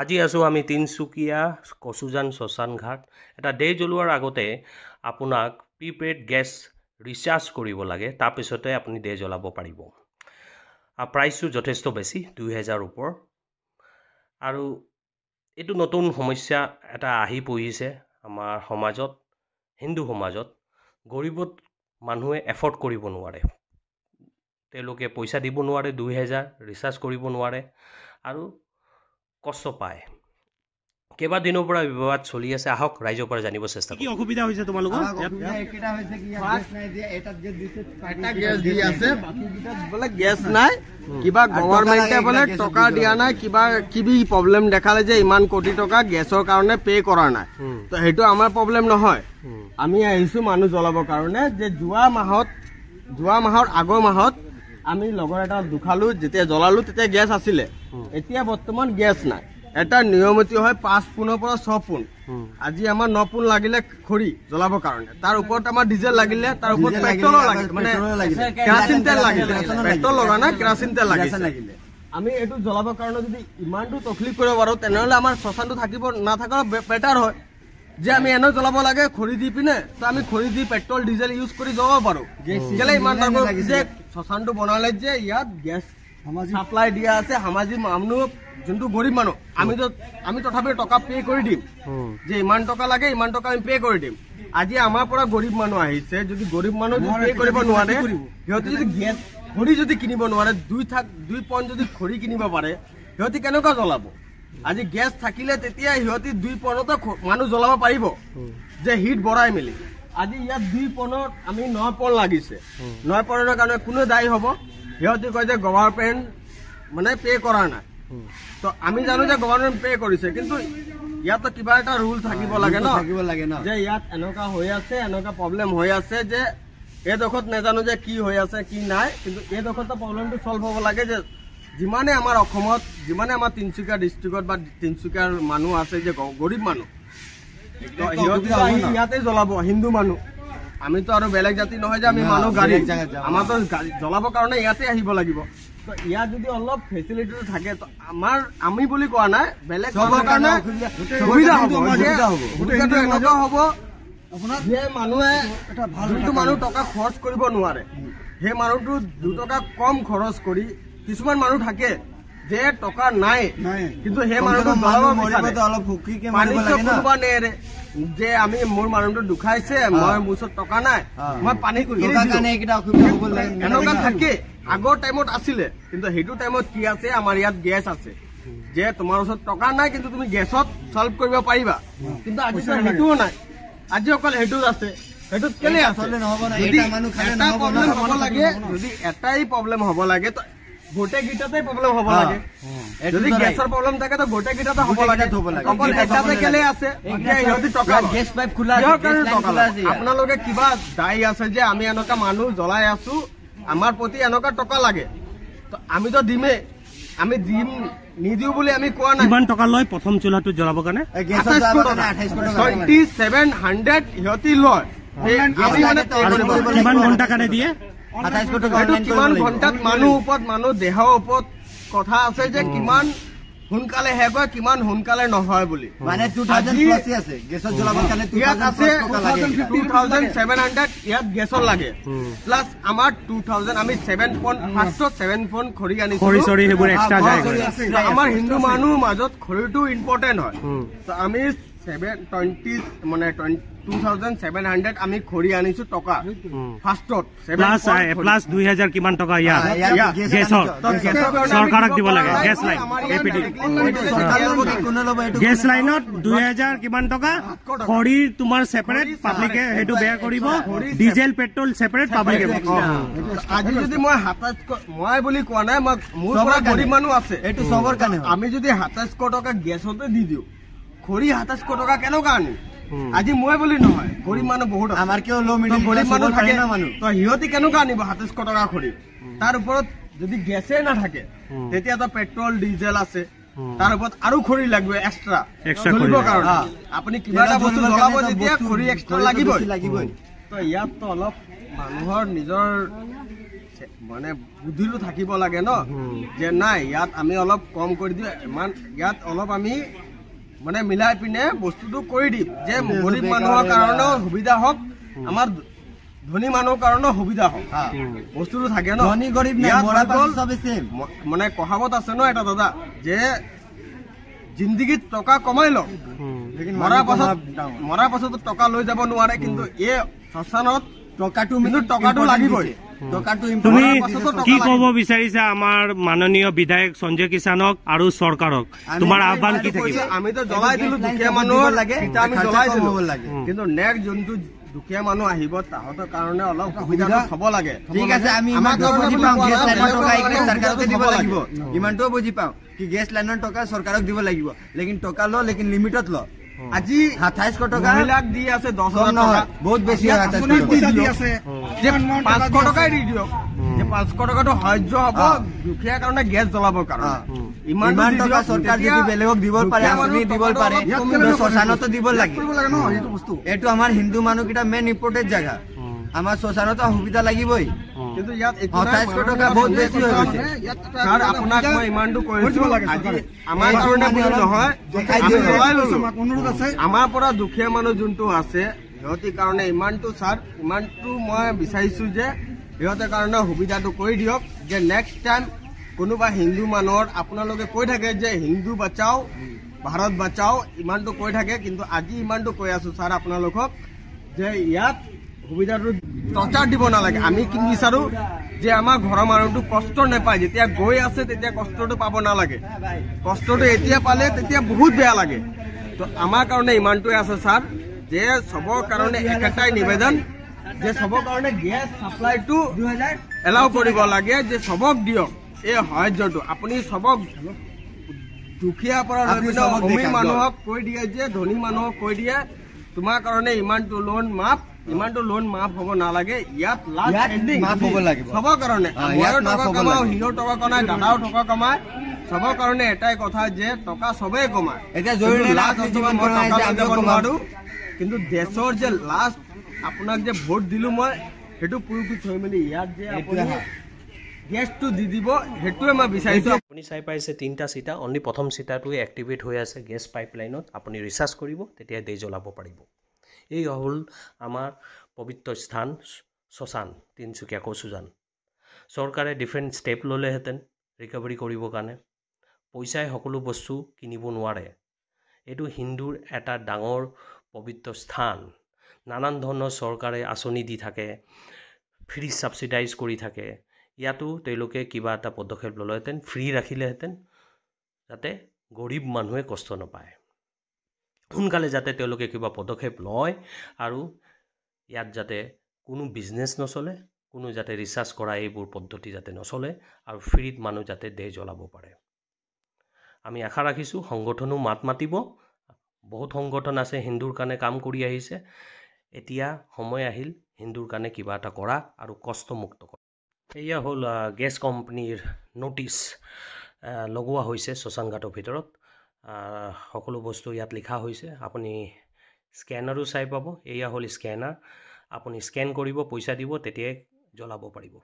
আজি আছোঁ আমি তিনচুকীয়া কচুজান শ্মশান ঘাট। এটা ডে জ্বলোৱাৰ আগতে আপোনাক প্ৰিপেইড গেছ ৰিচাৰ্জ কৰিব লাগে, তাৰপিছতে আপুনি ডে জ্বলাব পাৰিব। প্ৰাইচটো যথেষ্ট বেছি, 2000 ওপৰ। আৰু এইটো নতুন সমস্যা এটা আহি পৰিছে আমাৰ সমাজত, হিন্দু সমাজত। গৰীবত মানুহে এফৰ্ড কৰিব নোৱাৰে, তেওঁলোকে পইচা দিব নোৱাৰে, 2000 ৰিচাৰ্জ কৰিব নোৱাৰে আৰু কষ্ট পায়। কেইবাদিনৰ পৰা বিবাদ চলি আছে, আহক ৰাইজৰ পৰা জানিব চেষ্টা কৰোঁ। কি অসুবিধা হৈছে তোমালোকৰ? গেছ নাই, কিবা গভৰ্ণমেণ্টে বোলে টকা দিয়া নাই, কিবা কিবি প্ৰব্লেম দেখালে যে ইমান কোটি টকা গেছৰ কাৰণে পে কৰা নাই। তো সেইটো আমাৰ প্ৰব্লেম নহয়। আমি আহিছো মানুহ জ্বলাবৰ কাৰণে। যে যোৱা মাহৰ আগৰ মাহত আমি লগৰ এটা দুখালো, যেতিয়া জ্বলালো তেতিয়া গেছ আছিলে, এতিয়া বৰ্তমান গেছ নাই। এটা নিয়মতি হয় 5 পোনৰ পৰা 6 পোন। আজি আমাৰ 9 পোন লাগিলে খৰি জ্বলাবৰ কাৰণে, তাৰ ওপৰত আমাৰ ডিজেল লাগিলে, তাৰ ওপৰত পেট্ৰলো লাগিলে, মানে কেৰাচিন তেল লাগিলে, পেট্ৰল লগা নাই কেৰাচিন তেল লাগিলে। আমি এইটো জ্বলাবৰ কাৰণে যদি ইমানটো তকলিফ কৰিব পাৰো, তেনেহলে আমাৰ শ্মশানটো থাকিব নাথাকাৰ বেটাৰ হয়। যে আমি এনে জ্বলাব লাগে খৰি দি পিনে, তো আমি খৰি দি পেট্ৰল ডিজেল ইউজ কৰি জ্বলাব পাৰো। কেলে ইমান যে শ্মশানটো বনালে যে ইয়াত গেছ সাপ্লাই দিয়া আছে, সামাজিক মানুহ যোনটো গৰীব মানুহ, আমি তথাপি টকা পে কৰি দিম। যে ইমান টকা লাগে, ইমান টকা আমি পে কৰি দিম। আজি আমাৰ পৰা গৰীব মানুহ আহিছে, যদি গৰীব মানুহ পে কৰিব নোৱাৰে, সিহঁতে যদি গেছ খৰি যদি কিনিব নোৱাৰে, 2 পইণ্ট যদি খৰি কিনিব পাৰে, সিহঁতি কেনেকুৱা জ্বলাব? আজি গেছ থাকিলে তেতিয়া সিহঁতি 2 পইণ্টতো মানুহ জ্বলাব পাৰিব, যে হিট বঢ়াই মেলি। আজি ইয়াত 2 পইণ্টত আমি 9 পইণ্ট লাগিছে। 9 পইণ্টৰ কাৰণে কোনে দায়ী হ'ব? সিহঁতি কয় যে গভৰ্ণমেণ্ট মানে পে কৰা নাই। তো আমি জানো যে গভৰ্ণমেণ্ট পে কৰিছে, কিন্তু ইয়াতো কিবা এটা ৰুল থাকিব লাগে ন, যে ইয়াত এনেকুৱা হৈ আছে, এনেকুৱা প্ৰব্লেম হৈ আছে, যে এইডোখৰত নাজানো যে কি হৈ আছে কি নাই, কিন্তু এইডোখৰতো প্ৰব্লেমটো চল্ভ হ'ব লাগে। যে যিমানে আমাৰ অসমত, যিমানে আমাৰ তিনচুকীয়া ডিষ্ট্ৰিক্টত বা তিনচুকীয়াৰ মানুহ আছে যে গৰীব মানুহ, ইয়াতে জ্বলাব। হিন্দু মানুহ আমিতো আৰু বেলেগ জাতি নহয় যে আমি মানুহ গাড়ী, আমাৰতো জ্বলাবৰ কাৰণে ইয়াতে আহিব লাগিব। তো ইয়াত যদি অলপ ফেচিলিটিটো থাকে, তো আমি বুলি কোৱা নাই, বেলেগ কাৰণে সুবিধা হ'ব। এনেকুৱা হ'ব যে মানুহে যোনটো মানুহ টকা খৰচ কৰিব নোৱাৰে, সেই মানুহটো 2 টকা কম খৰচ কৰি, কিছুমান মানুহ থাকে যে টকা নাই, কিন্তু সেই মানুহটো কোনোবা নেৰে যে আমি মোৰ মানুহটো দুখাইছে, মই মোৰ ওচৰত টকা নাই, মই পানী এনেকুৱা থাকে। আগৰ টাইমত আছিলে, কিন্তু সেইটো টাইমত কি আছে, আমাৰ ইয়াত গেছ আছে, যে তোমাৰ ওচৰত টকা নাই কিন্তু তুমি গেছত চল্ভ কৰিব পাৰিবা। কিন্তু আজি সেইটোও নাই, আজি অকল সেইটোত আছে। সেইটোত কেলে আছে? যদি এটাই প্ৰব্লেম হ'ব লাগে, তো গোটেইকেইটাতে প্ৰব্লেম হ'ব লাগে। যদি গেছৰ প্ৰব্লেম থাকে, তো গোটেইকেইটাতে হ'ব লাগে। অকল এটাতে কেলে আছে? আপোনালোকে কিবা দায়ী আছে যে আমি এনেকুৱা মানুহ জ্বলাই আছো, আমাৰ প্ৰতি এনেকুৱা টকা লাগে, তো আমিতো দিমেই। আমি দিম নিদিও বুলি আমি কোৱা নাই। কিমান টকা লয় প্ৰথম চুলাটো জ্বলাবৰ কাৰণে? 2700 সিহঁতি লয়। কিমান ঘণ্টা কাৰণে দিয়ে? কিমান ঘণ্টাত মানুহ ওপৰত, মানুহ দেহৰ ওপৰত কথা আছে যে কিমান সোনকালে শেষ হয়, কিমান সোনকালে নহয় বুলি। মানে 2700 ইয়াত গেছৰ লাগে, প্লাছ আমাৰ 2000 আমি 7 পইণ্ট খৰি আনিছো। আমাৰ হিন্দু মানুহৰ মাজত খৰিটো ইম্পৰ্টেণ্ট হয়। তো আমি 2700 আমি খৰি আনিছো টকা ফাৰ্ষ্টত, প্লাছ 2000 কিমান টকা ইয়াত গেছৰ চৰকাৰক দিব লাগে। গেছ লাইন গেছ লাইনত 2000 কিমান টকা, খৰিৰ তোমাৰ ছেপাৰেট, পাব্লিকে সেইটো বেয়া কৰিব, ডিজেল পেট্ৰল ছেপাৰেট, পাব্লিকে। আজি যদি মই বুলি কোৱা নাই, মোৰ পৰা গৰীব মানুহ আছে, এইটো চবৰ কাৰণে। আমি যদি 2700 টকা গেছতে দি দিওঁ, খৰি 2700 টকা কেনেকুৱা আনিম? আজি মই বুলি নহয়, গৰীব মানুহ বহুত আছে, আমাৰ কিয় গৰীব মানুহ থাকে না মানুহ, তো সিহঁতি কেনেকুৱা আনিব 2700 টকা খৰি? তাৰ ওপৰত যদি গেছে নাথাকে, তেতিয়াতো পেট্ৰল ডিজেল আছে, তাৰ ওপৰত আৰু খৰি লাগিব এক্সট্ৰা জ্বলিবৰ কাৰণে। আপুনি কিবা এটা বস্তু জ্বলাব যেতিয়া খৰি এক্সট্ৰা লাগিবই। তো ইয়াততো অলপ মানুহৰ নিজৰ মানে বুদ্ধিটো থাকিব লাগে ন যে নাই ইয়াত আমি অলপ কম কৰি দিওঁ ইমান ইয়াত অলপ আমি মানে মিলাই পিনে বস্তুটো কৰি দিম যে গৰীব মানুহৰ কাৰণেও সুবিধা হওক আমাৰ ধনী মানুহৰ কাৰণেও সুবিধা হওক বস্তুটো থাকে ন মানে কহাৱত আছে ন এটা দাদা যে জিন্দগীত টকা কমাই লওক মৰাৰ পাছত টকা লৈ যাব নোৱাৰে কিন্তু এই শ্মশানত টকাটো লাগিবই তুমি কি কব বিচাৰিছা আমাৰ মাননীয় বিধায়ক সঞ্জয় কিষাণক আৰু চৰকাৰক তোমাৰ আহ্বান কি থাকিব আমিতো জ্বলাই দিলো দুখীয়া মানুহৰ লাগে আমি জ্বলাই দিলো কিন্তু নেক্সট যোনটো দুখীয়া মানুহ আহিব তাহাঁতৰ কাৰণে অলপ সুবিধাটো হ'ব লাগে ঠিক আছে আমি ইমানটো বুজি পাওঁ গেছ লাইনৰ টকা এইখিনি চৰকাৰকে দিব লাগিব ইমানটো বুজি পাওঁ কি গেছ লাইনৰ টকা চৰকাৰক দিব লাগিব লেকিন টকা ল লেকিন লিমিটত ল আজি 2700 টকা লাখ দি আছে 10,000 টকা বহুত বেছি আছে যে 500 টকাই দি দিয়ক যে 500 টকাটো সহ্য হ'ব দুখীয়া কাৰণে গেছ জ্বলাবৰ কাৰণে ইমান টকা চৰকাৰ যদি বেলেগক দিব পাৰে আপুনি দিব পাৰে শ্মশানতো দিব লাগে এইটো আমাৰ হিন্দু মানুহকেইটা মেইন ইম্পৰ্টেণ্ট জাগা আমাৰ শ্মশানতো সুবিধা লাগিবই কিন্তু ইয়াত 2700 টকা বহুত বেছি হৈ গৈছে ছাৰ আপোনাক মই ইমানটো কৈছো আজি আমাৰ কাৰণে বুলি নহয় আমাৰ পৰা দুখীয়া মানুহ যোনটো আছে সিহঁতৰ কাৰণে ইমানটো ছাৰ ইমানটো মই বিচাৰিছো যে সিহঁতৰ কাৰণে সুবিধাটো কৰি দিয়ক যে নেক্সট টাইম কোনোবা হিন্দু মানুহৰ আপোনালোকে কৈ থাকে যে হিন্দু বাচাও ভাৰত বাচাও ইমানটো কৈ থাকে কিন্তু আজি ইমানটো কৈ আছো ছাৰ আপোনালোকক যে ইয়াত সুবিধাটো টৰ্চাৰ দিব নালাগে আমি কি বিচাৰো যে আমাৰ ঘৰৰ মানুহটো কষ্ট নাপায় যেতিয়া গৈ আছে তেতিয়া কষ্টটো পাব নালাগে কষ্টটো এতিয়া পালে তেতিয়া বহুত বেয়া লাগে তো আমাৰ কাৰণে ইমানটোৱে আছে ছাৰ যে চবৰ কাৰণে একেটাই নিবেদন যে চবৰ কাৰণে গেছ চাপ্লাইটো এলাউ কৰিব লাগে যে চবক দিয়ক এই সাহায্যটো আপুনি চবক দুখীয়াৰ পৰা ধনী মানুহক কৈ দিয়ে যে ধনী মানুহক কৈ দিয়ে তোমাৰ কাৰণে ইমানটো লোন মাফ হ'ব নালাগে ইয়াত মাফ হ'ব লাগিব চবৰ কাৰণে ময়ো টকা কমাও হিৰো টকা কমাই দাদাও টকা কমায় চবৰ কাৰণে এটাই কথা যে টকা চবেই কমায় এতিয়া জৰুৰী নোৱাৰো কিন্তু দেশৰ যে লাষ্ট আপোনাক যে ভোট দিলো মই সেইটো পুৰুষি থৈ মেলি ইয়াত যে আপুনি গেছটো দি দিব সেইটোৱে মই বিচাৰিছো আপুনি চাই পাইছে 3টা চিটা অনলি প্ৰথম চিটাটোৱে এক্টিভেট হৈ আছে গেছ পাইপলাইনত আপুনি ৰিচাৰ্জ কৰিব তেতিয়া দেই জ্বলাব পাৰিব এই হ'ল আমাৰ পবিত্ৰ স্থান শ্মশান তিনিচুকীয়া কচুজান চৰকাৰে ডিফাৰেণ্ট ষ্টেপ ল'লেহেঁতেন ৰিকভাৰী কৰিবৰ কাৰণে পইচাই সকলো বস্তু কিনিব নোৱাৰে এইটো হিন্দুৰ এটা ডাঙৰ পবিত্ৰ স্থান নানান ধৰণৰ চৰকাৰে আঁচনি দি থাকে ফ্ৰী ছাবচিডাইজ কৰি থাকে ইয়াতো তেওঁলোকে কিবা এটা পদক্ষেপ ল'লেহেঁতেন ফ্ৰী ৰাখিলেহেঁতেন যাতে গৰীব মানুহে কষ্ট নাপায় সোনকালে যাতে তেওঁলোকে কিবা পদক্ষেপ লয় আৰু ইয়াত যাতে কোনো বিজনেছ নচলে কোনো যাতে ৰিচাৰ্জ কৰা এইবোৰ পদ্ধতি যাতে নচলে আৰু ফ্ৰীত মানুহ যাতে দেহ জ্বলাব পাৰে আমি আশা ৰাখিছোঁ সংগঠনো মাত মাতিব বহুত সংগঠন আছে হিন্দুৰ কাৰণে কাম কৰি আহিছে এতিয়া সময় আহিল হিন্দুৰ কাৰণে কিবা এটা কৰা আৰু কষ্টমুক্ত কৰা এয়া হ'ল গেছ কোম্পানীৰ ন'টিছ লগোৱা হৈছে শ্মশানঘাটৰ ভিতৰত সকলো বস্তু ইয়াত লিখা হৈছে আপুনি স্কেনাৰো চাই পাব এয়া হ'ল স্কেনাৰ আপুনি স্কেন কৰিব পইচা দিব তেতিয়াই জ্বলাব পাৰিব